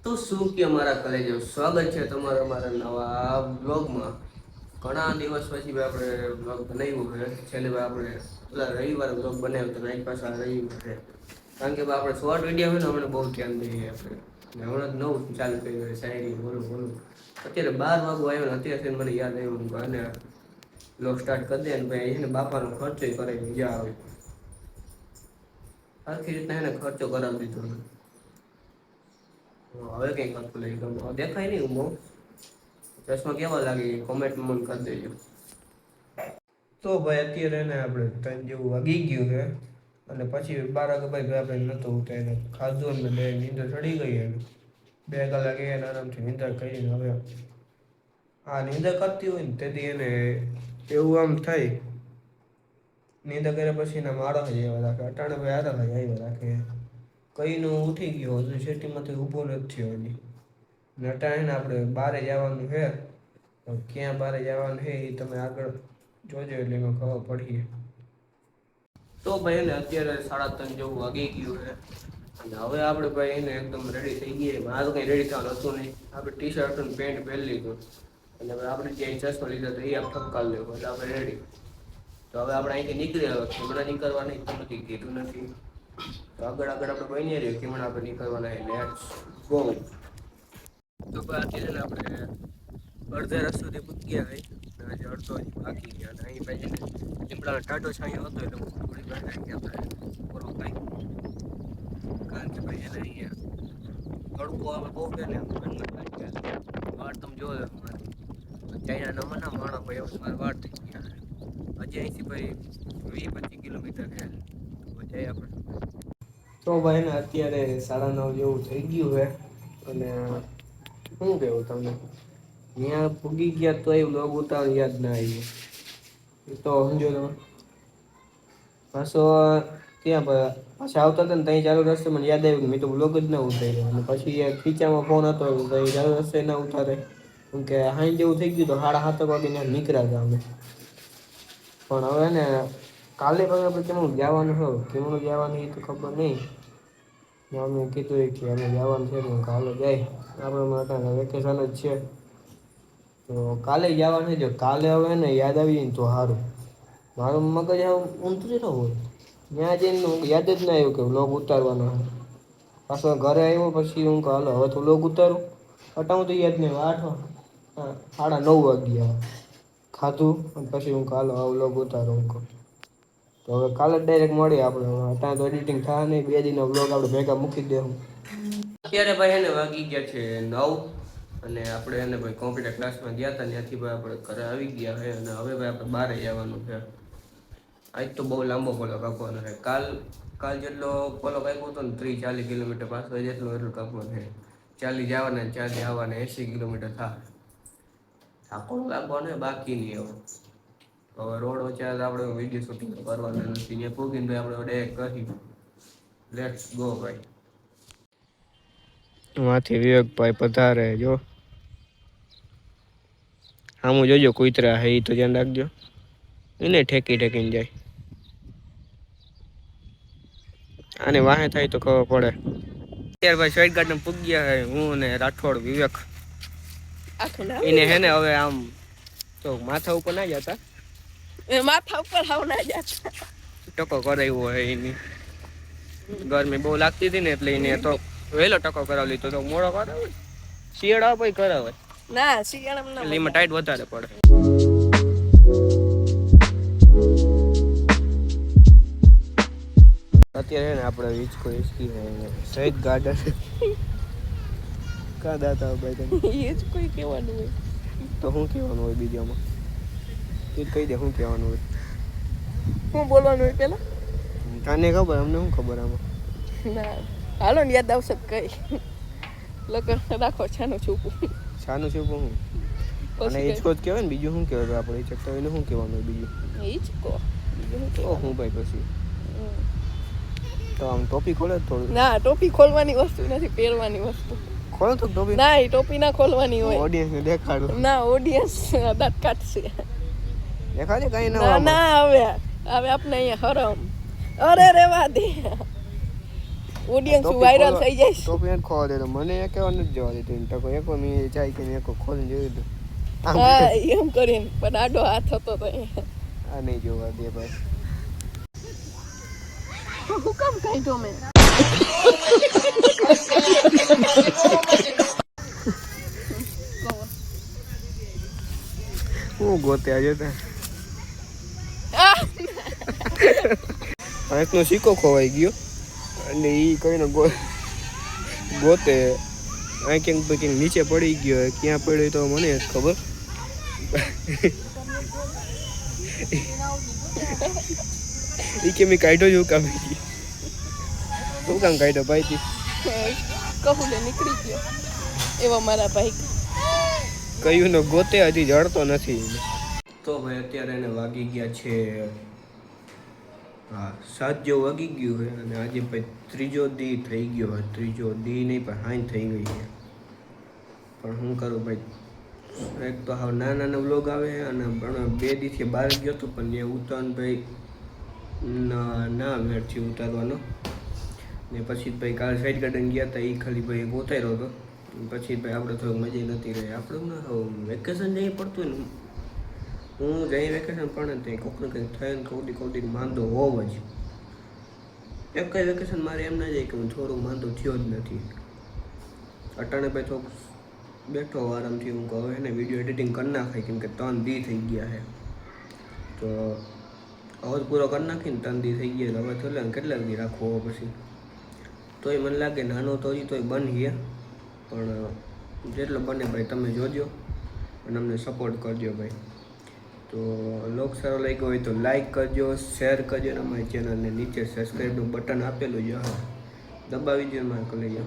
તો શું કે અમારા કલેજો સ્વાગત છે તમારા અમારા નવા બ્લોગમાં. ઘણા દિવસ પછી આપણે બ્લોગ બનાવ્યો છે. છેલ્લે આપણે પેલા રવિવારે બ્લોગ બનાવ્યો તો નાઈટ પાછા રવિવાર છે. કારણ કે આપણે શોર્ટ વિડીયો હોય ને હમણાં બહુ ધ્યાન દઈએ આપણે. હમણાં નવું ચાલુ કર્યું શાયરી બોલું. અત્યારે 12 વાગવા આવ્યો ને અત્યારે મને યાદ આવ્યું અને બ્લોગ સ્ટાર્ટ કરી દે ને ભાઈ એને બાપાનો ખર્ચો કરે મજા આવે. આખી રીતના એને ખર્ચો કરાવી દીધો. હવે કઈ કરતું લઈ ગયો દેખાય નહીં હું બહુ ચશ્મા કેવા લાગે કોમેન્ટમાં મને કરી દેજો. તો ભાઈ અત્યારે એને આપણે 3 જેવું વાગી ગયું છે અને પછી 12 વાગે ભાઈ આપણે નહોતું ઉઠે એને ખાધું અને બે નીંદર ચડી ગઈ એને 2 કલાક એને આરામથી નીંદર કરીને હવે આ નીંદર કરતી હોય ને તેથી એને એવું આમ થાય નીંદર કર્યા પછી એના માળો જ એવા રાખે અટાણે ભાઈ આરા ભાઈ આવ્યા રાખે કઈનું ઉઠી ગયો હજુ શેટીમાંથી ઊભો નથી થયો હજી ને અટાણે આપણે બહારે જવાનું છે ક્યાં બહારે જવાનું છે એ તમે આગળ જોજો એટલે એમાં ખબર પડીએ. તો ભાઈ એને અત્યારે 3:30 જેવું વાગી ગયું છે અને હવે આપણે ભાઈ એને એકદમ રેડી થઈ ગઈએ. મારું કંઈ રેડી થવાનું હતું નહીં. આપણે ટી શર્ટ અને પેન્ટ પહેરી લીધું અને હવે આપણે જે ચશ્મા લીધા તો એ આપણે ઠપકારી લેવો એટલે આપણે રેડી. તો હવે આપણે અહીંથી નીકળી આવ્યો હમણાં નીકળવા નહીં તો નથી કીધું નથી તો આગળ આપણે બની રહ્યું કે હમણાં આપણે નીકળવાના લેટ્સ ગો. તો અત્યારે આપણે અડધા રસ્તેથી પૂકી ગયા હોય આજે અડધો હજી બાકી ગયા અને અહીં ભાઈ લીમડાનો ટાટો છાંયો હતો એટલે હું થોડી વાર ગયા હતા બોલો કાંઈ કારણ કે ભાઈ એને અહીંયા તડકો આવે બહુ કે ને વાળ તમે જોયો ચાઇના નંબરના માણસ ભાઈ એવું મારા વાળ થઈ ગયા હજી અહીંથી ભાઈ 20-25 કિલોમીટર છે જાય આપણે. તો ભાઈ ને અત્યારે 9:30 જેવું થઈ ગયું છે અને શું કહેવું તમને ત્યાં પૂગી ગયા તો એ લોગ ઉતાર યાદ ના આવ્યું તો સમજો તમે પાછો ત્યાં પાછા આવતા હતા ને ત્યાં ચાલુ રસ્તે મને યાદ આવ્યું કે મેં તો બ્લોગ જ ના ઉતાર્યો અને પછી ખીચામાં ફોન હતો તો એ ચાલુ રસ્તે ના ઉતારે કેમ કે હાઈ જેવું થઈ ગયું તો 7:30 વાગે ત્યાં નીકળ્યા હતા અમે. પણ હવે ને કાલે પછી આપણે કેમનું જવાનું હોય કેમનું જવાનું એ તો ખબર નહીં. અમે કીધું કે અમે જવાનું છે ને કાલે જાય આપણે માટે વેકેશન જ છે તો કાલે જવાનું છે. જો કાલે હવે ને યાદ આવી ને તો સારું મારું મગજ ઊંધું જ ન હોય ત્યાં જઈને યાદ જ ના આવ્યું કે વ્લોગ ઉતારવાનો હોય. પાછો ઘરે આવ્યો પછી હું કહું હાલો હવે તો વ્લોગ ઉતારું અટાણું તો યાદ નહીં 8:30 વાગ્યા ખાધું અને પછી હું હાલો હવે વ્લોગ ઉતારો હું કહું તો હવે કાલે જ ડાયરેક્ટ મળીએ આપણે. ત્યાં તો એડિટિંગ થાય નહીં 2 દિનનો વ્લોગ આપણે ભેગા મૂકી દેવું. અત્યારે ભાઈ એને વાગી ગયા છે 9 અને આપણે એને ભાઈ કોમ્પ્યુટર ક્લાસમાં ગયા હતા ત્યાંથી ભાઈ આપણે ઘરે આવી ગયા છે અને હવે ભાઈ આપણે બહાર જવાનું છે. આજ તો બહુ લાંબો પોલો કાપવાનો છે. કાલ જેટલો પોલો કાપ્યો હતો ને 30-40 કિલોમીટર પાછો જેટલો એટલો કાપવાનો છે. 40 જવાના 40 આવવાના 80 કિલોમીટર થાય. થાકો લાગવાનો બાકી નહીં હવે રોડ વચ્ચે આપણે વિડીયો શૂટિંગ કરવાના નથી ત્યાં પૂગીને ભાઈ આપણે ડાયરેક્ટ કરી લેટ્સ ગો ભાઈ. માંથી વિવેકભાઈ પધારે જો આમ જોજો કૂતરા હે એ તો ધ્યાન રાખજો એને ઠેકીને જાય આને વાહે થાય તો ખબર પડે. અત્યારે ભાઈ સ્વાઈટ ગાર્ડન પૂગ્યા હે હું અને રાઠોડ વિવેક એને હે ને હવે આમ તો માથા ઉપર ના જતા માથા ઉપર આવ ના જતા ટકો કરાવ્યો હે એની ગરમી બહુ લાગતી હતી ને એટલે એને તો વહેલો ટકો કરાવી લીધો તો મોડો કરાવે શિયાળા પછી કરાવે ના શિયાળામાં ના એમાં ટાઈટ વધારે પડે. અત્યારે ને આપણે હિચકી સ્વાઈટ ગાર્ડન કા દાતા ભાઈ તમે એ જ કોઈ કહેવાનું હોય તો શું કહેવાનું હોય બીજામાં એ કહી દે શું કહેવાનું હોય શું બોલવાનું હોય પેલા તને ખબર અમને શું ખબર આમાં ના હાલો ને યાદ આવશે કઈ લોકો રાખો છાનું છૂપું છાનું છૂપું હું અને હિચકો જ કહેવાય ને બીજું શું કહેવાય આપણે હિચકતા એને શું કહેવાનું હોય બીજું હિચકો બીજું તો હું ભાઈ પછી તો આમ ટોપી ખોલે થોડું ના ટોપી ખોલવાની વસ્તુ નથી પહેરવાની વસ્તુ ખોલો તો ટોપી ના એ ટોપી ના ખોલવાની હોય ઓડિયન્સને દેખાડો ના ઓડિયન્સ દાંત કાઢશે દેખાડે કઈ ના ના હવે આપણે અહીંયા હરમ અરે રેવા દે ઓડિયન્સ ટોપી વાયરલ ખોલવા- થઈ જાય ટોપી એને ખોવા દે તો મને એક એવા નથી જવા દેતો એને ટકો એક મી જાય કે એક ખોલીને જોયું હતું આમ હા એમ કરીને પણ આડો હાથ હતો તો આ નહીં જોવા દે ભાઈ હું કામ કાઢ્યો મેં હું ગોતે આજે તો એકનો સિક્કો ખોવાઈ ગયો અને એ કઈને ગોતે આ ક્યાંક ભાઈ ક્યાંક નીચે પડી ગયો ક્યાં પડ્યો તો મને જ ખબર એ કે મેં કાઢ્યો છું કામ શું કામ કાઢ્યો ભાઈ કહું નીકળી ગયો એવા મારા ભાઈ કયું નો ગોતે હજી જડતો નથી તો ભાઈ અત્યારે એને વાગી ગયા છે હા 7 જેવું વાગી ગયું છે અને આજે ભાઈ ત્રીજો દી થઈ ગયો હોય ત્રીજો દી નહીં પણ હાઈ થઈ ગઈ છે પણ શું કરું ભાઈ એક તો હવે નાના નાના વ્લોગ આવે અને 2 દીથી બહાર ગયો હતો પણ એ ઉતારવાનું ભાઈ ના વેરથી ઉતારવાનો ને પછી ભાઈ કાલે સાઈડ ગાર્ડન ગયા હતા એ ખાલી ભાઈ ઉતાર્યો હતો પછી ભાઈ આપણે થોડુંક મજા નથી રહી આપણે વેકેશન જઈ પડતું ને હું જઈ વેકેશન પણ તે કોકને કંઈક થઈને કૌડી માંદો હોવ જ એક કઈ વેકેશન મારે એમ ના જાય કે હું થોડું માંદો થયો જ નથી અટાણે ભાઈ થોડુંક બેઠો આરામથી હું કહું એને વિડીયો એડિટિંગ કરી નાખાય કેમ કે 3 દી થઈ ગયા છે તો અવાજ પૂરો કરી નાખીને 3 દી થઈ ગયા હવે તો કેટલા દી રાખવો પછી તોય મને લાગે નાનો તો હજી તોય બની પણ જેટલો બને ભાઈ તમે જોજો અને અમને સપોર્ટ કરજો ભાઈ તો લોક સારો લાગ્યો હોય તો લાઈક કરજો શેર કરજો અને અમારી ચેનલને નીચે સબસ્ક્રાઈબનું બટન આપેલું છે દબાવી દો મારે કરી લેજો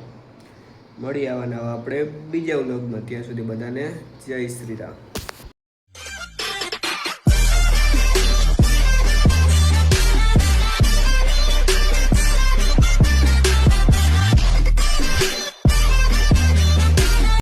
મળી આવવાના આપણે બીજા વ્લોગમાં ત્યાં સુધી બધાને જય શ્રી રામ